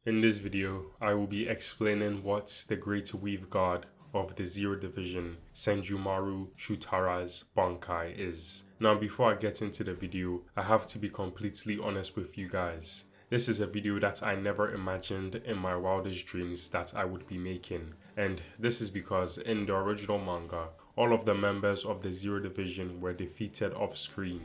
In this video, I will be explaining what the Great Weave God of the Zero Division, Senjumaru Shutara's Bankai is. Now before I get into the video, I have to be completely honest with you guys. This is a video that I never imagined in my wildest dreams that I would be making, and this is because in the original manga, all of the members of the Zero Division were defeated off screen.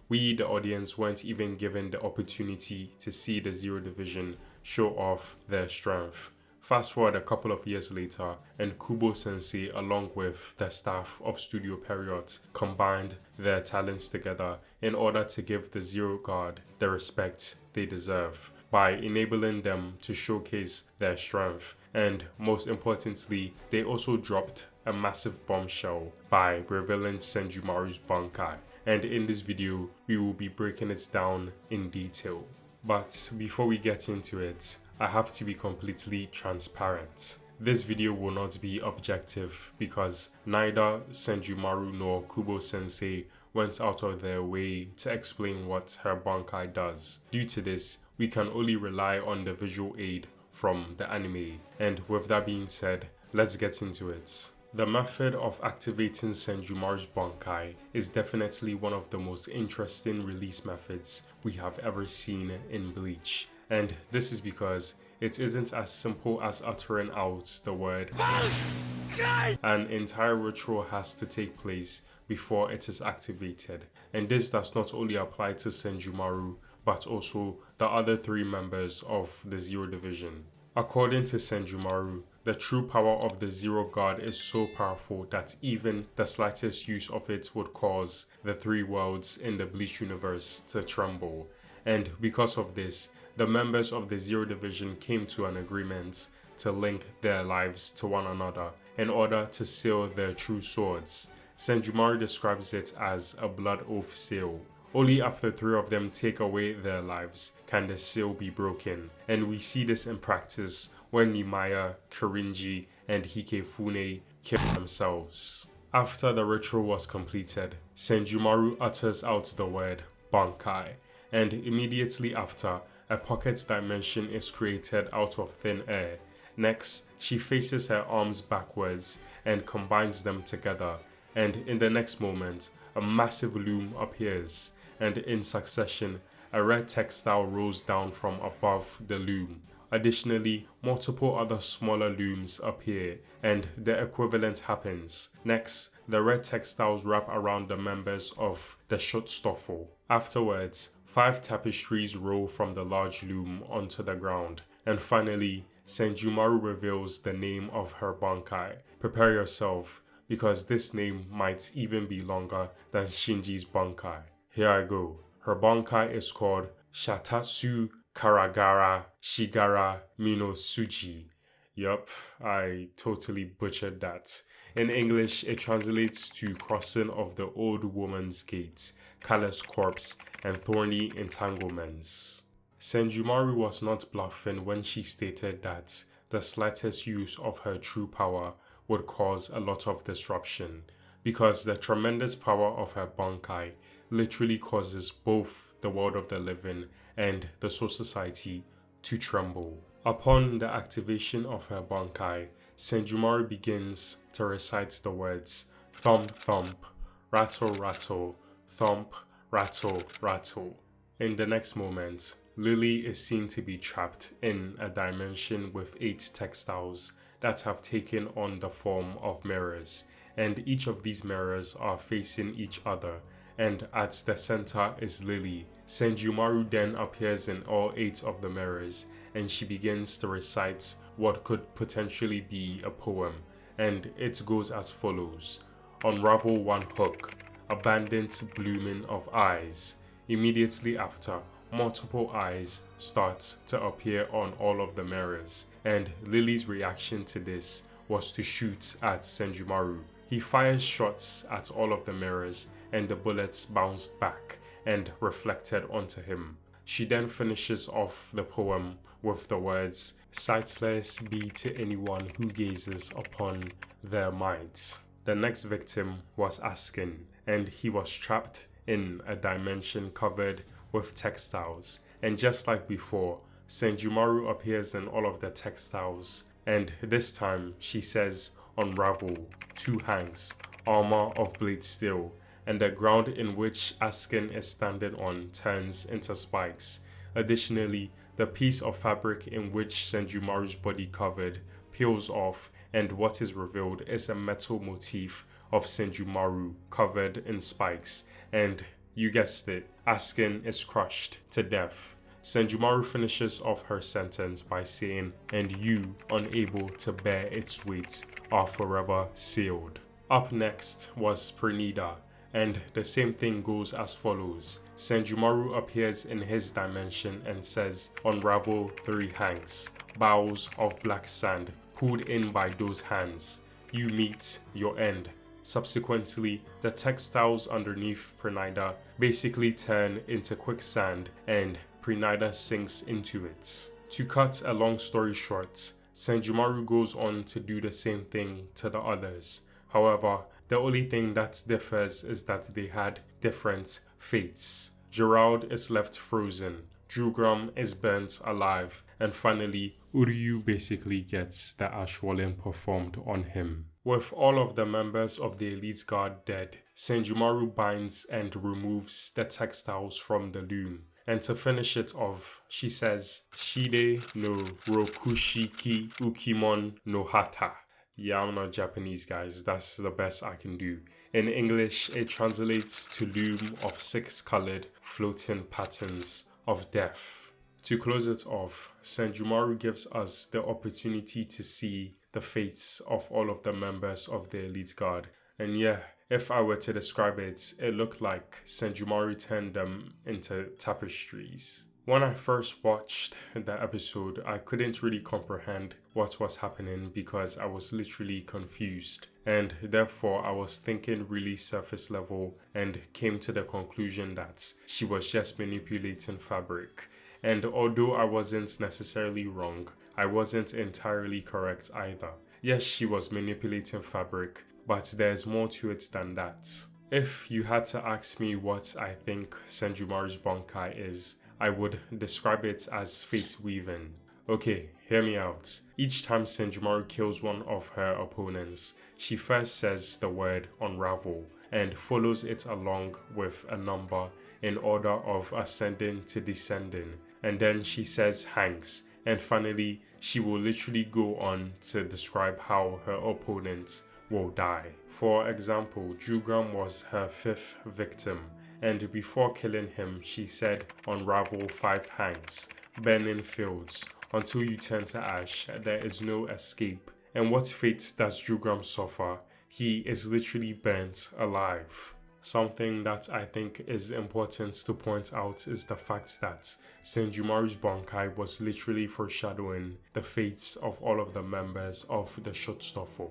We, the audience, weren't even given the opportunity to see the Zero Division show off their strength. Fast forward a couple of years later, and Kubo Sensei, along with the staff of Studio Period, combined their talents together in order to give the Zero Guard the respect they deserve by enabling them to showcase their strength. And most importantly, they also dropped a massive bombshell by revealing Senjumaru's Bankai. And in this video, we will be breaking it down in detail. But before we get into it, I have to be completely transparent. This video will not be objective because neither Senjumaru nor Kubo Sensei went out of their way to explain what her Bankai does. Due to this, we can only rely on the visual aid from the anime. And with that being said, let's get into it. The method of activating Senjumaru's Bankai is definitely one of the most interesting release methods we have ever seen in Bleach. And this is because it isn't as simple as uttering out the word Bankai! An entire ritual has to take place before it is activated. And this does not only apply to Senjumaru, but also the other three members of the Zero Division. According to Senjumaru, the true power of the Zero God is so powerful that even the slightest use of it would cause the three worlds in the Bleach universe to tremble. And because of this, the members of the Zero Division came to an agreement to link their lives to one another in order to seal their true swords. Senjumaru describes it as a blood oath seal. Only after three of them take away their lives can the seal be broken, and we see this in practice when Nimaya, Kirinji, and Hikefune kill themselves. After the ritual was completed, Senjumaru utters out the word Bankai, and immediately after, a pocket dimension is created out of thin air. Next, she faces her arms backwards and combines them together, and in the next moment, a massive loom appears, and in succession, a red textile rolls down from above the loom. Additionally, multiple other smaller looms appear, and the equivalent happens. Next, the red textiles wrap around the members of the Schutzstaffel. Afterwards, 5 tapestries roll from the large loom onto the ground. And finally, Senjumaru reveals the name of her Bankai. Prepare yourself, because this name might even be longer than Shinji's Bankai. Here I go. Her Bankai is called Shatatsu Karagara Shigara Minosuji. Yup, I totally butchered that. In English, it translates to Crossing of the Old Woman's Gate, Callous Corpse, and Thorny Entanglements. Senjumaru was not bluffing when she stated that the slightest use of her true power would cause a lot of disruption, because the tremendous power of her Bankai literally causes both the world of the living and the Soul Society to tremble. Upon the activation of her Bankai, Senjumaru begins to recite the words thump thump, rattle rattle, thump, rattle, rattle. In the next moment, Lily is seen to be trapped in a dimension with 8 textiles that have taken on the form of mirrors, and each of these mirrors are facing each other, and at the center is Lily. Senjumaru then appears in all 8 of the mirrors, and she begins to recite what could potentially be a poem, and it goes as follows. Unravel one hook, abundant blooming of eyes. Immediately after, multiple eyes start to appear on all of the mirrors, and Lily's reaction to this was to shoot at Senjumaru. He fires shots at all of the mirrors, and the bullets bounced back and reflected onto him. She then finishes off the poem with the words, "Sightless be to anyone who gazes upon their might." The next victim was Askin, and he was trapped in a dimension covered with textiles, and just like before, Senjumaru appears in all of the textiles, and this time she says unravel, 2 hangs, armor of blade steel, and the ground in which Askin is standing on turns into spikes. Additionally, the piece of fabric in which Senjumaru's body covered peels off, and what is revealed is a metal motif of Senjumaru covered in spikes, and you guessed it, Askin is crushed to death. Senjumaru finishes off her sentence by saying, "And you, unable to bear its weight, are forever sealed." Up next was Prenida, and the same thing goes as follows. Senjumaru appears in his dimension and says, "Unravel 3 hangs, bowls of black sand, pulled in by those hands. You meet your end." Subsequently, the textiles underneath Prenida basically turn into quicksand and Prenida sinks into it. To cut a long story short, Senjumaru goes on to do the same thing to the others. However, the only thing that differs is that they had different fates. Gerald is left frozen, Drugram is burnt alive, and finally, Uryu basically gets the Ashwallen performed on him. With all of the members of the Elite Guard dead, Senjumaru binds and removes the textiles from the loom. And to finish it off, she says, "Shide no Rokushiki Ukimon no Hata." Yeah, I'm not Japanese, guys. That's the best I can do. In English, it translates to loom of 6 colored floating patterns of death. To close it off, Senjumaru gives us the opportunity to see the fates of all of the members of the Elite Guard. And yeah, if I were to describe it, it looked like Senjumaru turned them into tapestries. When I first watched the episode, I couldn't really comprehend what was happening because I was literally confused. And therefore, I was thinking really surface level and came to the conclusion that she was just manipulating fabric. And although I wasn't necessarily wrong, I wasn't entirely correct either. Yes, she was manipulating fabric, but there's more to it than that. If you had to ask me what I think Senjumaru's Bankai is, I would describe it as fate weaving. Okay, hear me out. Each time Senjumaru kills one of her opponents, she first says the word unravel and follows it along with a number in order of ascending to descending, and then she says hangs, and finally she will literally go on to describe how her opponent will die. For example, Drugram was her 5th victim, and before killing him she said unravel 5 hangs, burning fields, until you turn to ash, there is no escape. And what fate does Drugram suffer? He is literally burnt alive. Something that I think is important to point out is the fact that Senjumaru's Bankai was literally foreshadowing the fates of all of the members of the Shuttara.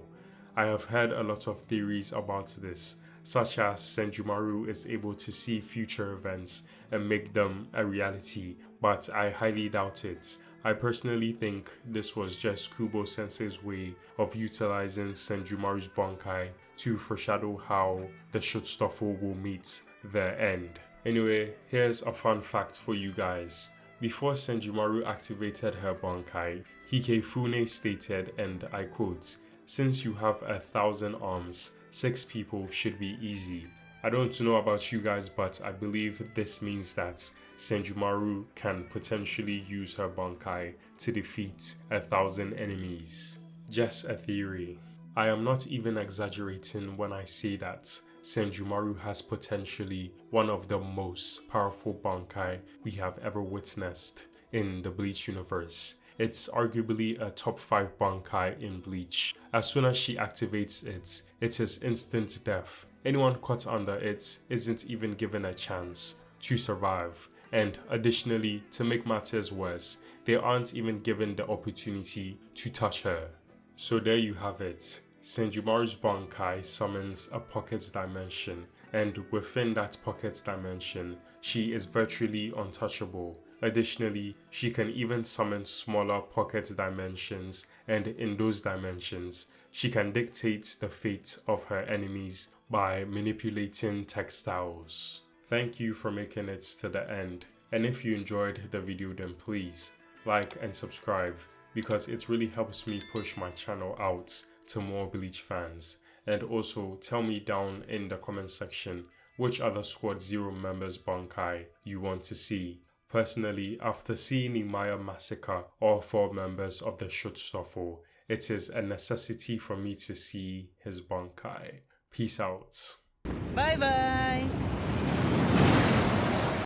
I have heard a lot of theories about this, such as Senjumaru is able to see future events and make them a reality, but I highly doubt it. I personally think this was just Kubo-sensei's way of utilizing Senjumaru's Bankai to foreshadow how the Shuttara will meet their end. Anyway, here's a fun fact for you guys. Before Senjumaru activated her Bankai, Hikefune stated, and I quote, "Since you have 1,000 arms, 6 people should be easy." I don't know about you guys, but I believe this means that Senjumaru can potentially use her Bankai to defeat 1,000 enemies. Just a theory. I am not even exaggerating when I say that Senjumaru has potentially one of the most powerful Bankai we have ever witnessed in the Bleach universe. It's arguably a top 5 Bankai in Bleach. As soon as she activates it, it is instant death. Anyone caught under it isn't even given a chance to survive. And additionally, to make matters worse, they aren't even given the opportunity to touch her. So there you have it. Senjumaru's Bankai summons a pocket dimension, and within that pocket dimension, she is virtually untouchable. Additionally, she can even summon smaller pocket dimensions, and in those dimensions, she can dictate the fate of her enemies by manipulating textiles. Thank you for making it to the end, and if you enjoyed the video, then please like, and subscribe because it really helps me push my channel out to more Bleach fans. And also tell me down in the comment section which other Squad Zero members Bankai you want to see. Personally, after seeing Nimaya massacre all 4 members of the Schutzstaffel, it is a necessity for me to see his Bankai. Peace out. Bye bye!